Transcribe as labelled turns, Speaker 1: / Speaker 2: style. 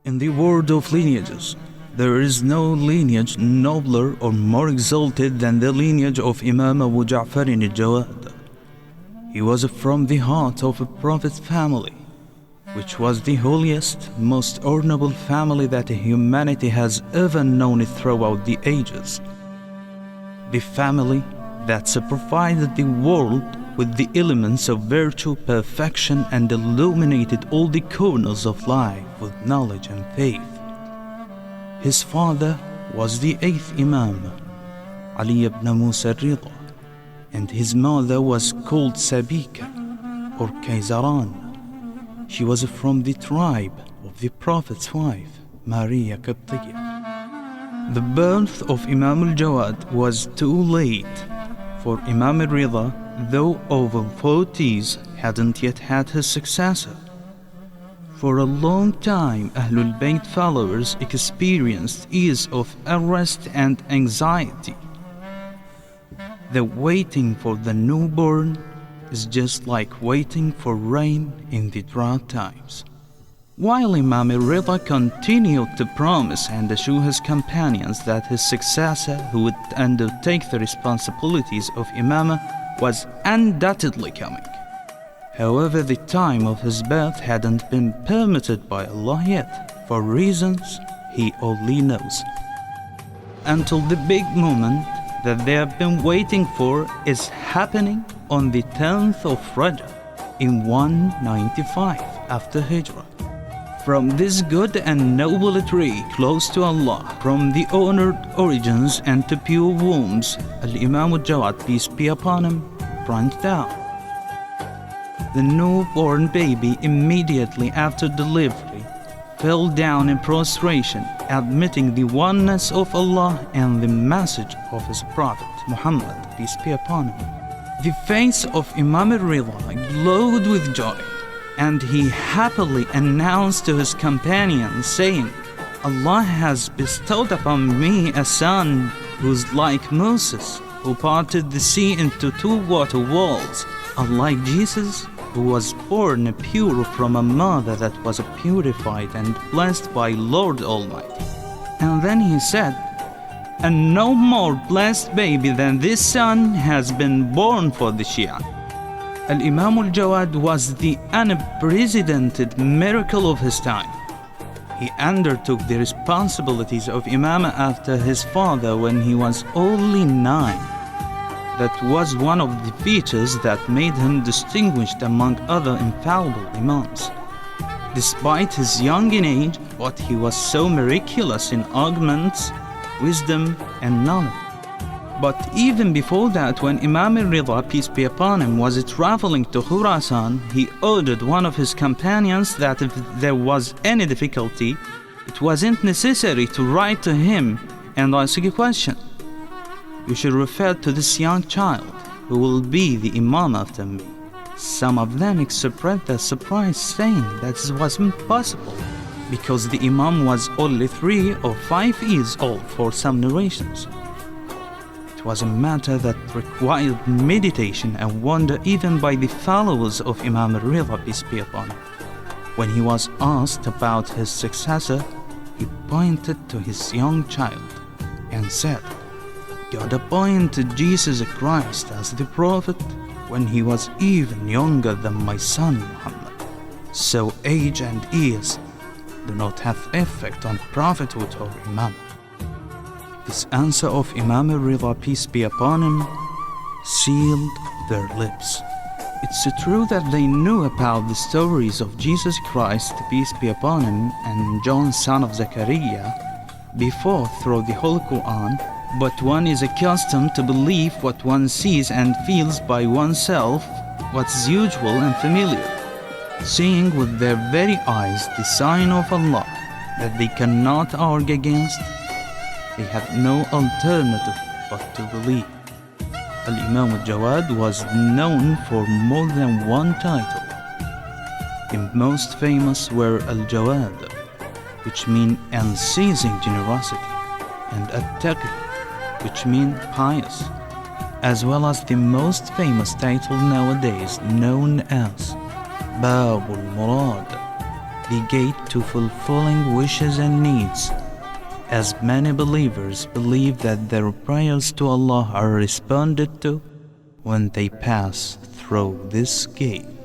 Speaker 1: In the world of lineages, there is no lineage nobler or more exalted than the lineage of Imam Al-Jawad al-Jawad. He was from the heart of a prophet's family, which was the holiest, most honorable family that humanity has ever known throughout the ages. The family that provided the world with the elements of virtue, perfection, and illuminated all the corners of life with knowledge and faith. His father was the 8th Imam, Ali ibn Musa al-Rida, and his mother was called Sabika or Kaysaran. She was from the tribe of the Prophet's wife, Maria Qibtiyya. The birth of Imam Al-Jawad was too late, for Imam Al-Rida, though over 40s, hadn't yet had his successor. For a long time, Ahlul Bayt followers experienced years of unrest and anxiety. The waiting for the newborn is just like waiting for rain in the dry times. While Imam Al-Rida continued to promise and assure his companions that his successor, who would undertake the responsibilities of Imamah, was undoubtedly coming. However, the time of his birth hadn't been permitted by Allah yet, for reasons he only knows. Until the big moment that they have been waiting for is happening on the 10th of Rajab in 195 after Hijrah. From this good and noble tree close to Allah, from the honored origins and to pure wombs, Al-Imam Al-Jawad, peace be upon him, branched out. The newborn baby immediately after delivery fell down in prostration, admitting the oneness of Allah and the message of His Prophet Muhammad, peace be upon him. The face of Imam Al-Rida glowed with joy, and he happily announced to his companions, saying, Allah has bestowed upon me a son who's like Moses, who parted the sea into 2 water walls, unlike Jesus, who was born pure from a mother that was purified and blessed by Lord Almighty. And then he said, and no more blessed baby than this son has been born for the Shia. Al-Imam Al-Jawad was the unprecedented miracle of his time. He undertook the responsibilities of Imamah after his father when he was only 9. That was one of the features that made him distinguished among other infallible Imams. Despite his young in age, but he was so miraculous in arguments, wisdom, and knowledge. But even before that, when Imam Al-Rida, peace be upon him, was traveling to Khurasan, he ordered one of his companions that if there was any difficulty, it wasn't necessary to write to him and ask a question. You should refer to this young child, who will be the Imam after me. Some of them expressed their surprise, saying that this was impossible, because the Imam was only 3 or 5 years old for some narrations. It was a matter that required meditation and wonder even by the followers of Imam Al-Rida, peace be upon him. When he was asked about his successor, he pointed to his young child and said, God appointed Jesus Christ as the prophet when he was even younger than my son Muhammad. So age and years do not have effect on prophethood or imam. This answer of Imam Al-Rida, peace be upon him, sealed their lips. It's true that they knew about the stories of Jesus Christ, peace be upon him, and John, son of Zechariah, before through the Holy Quran, but one is accustomed to believe what one sees and feels by oneself, what's usual and familiar, seeing with their very eyes the sign of Allah that they cannot argue against. They had no alternative but to believe. Al-Imam Al-Jawad was known for more than one title. The most famous were Al-Jawad, which mean unceasing generosity, and At-Taqi, which mean pious, as well as the most famous title nowadays known as Babul Murad, the gate to fulfilling wishes and needs, as many believers believe that their prayers to Allah are responded to when they pass through this gate.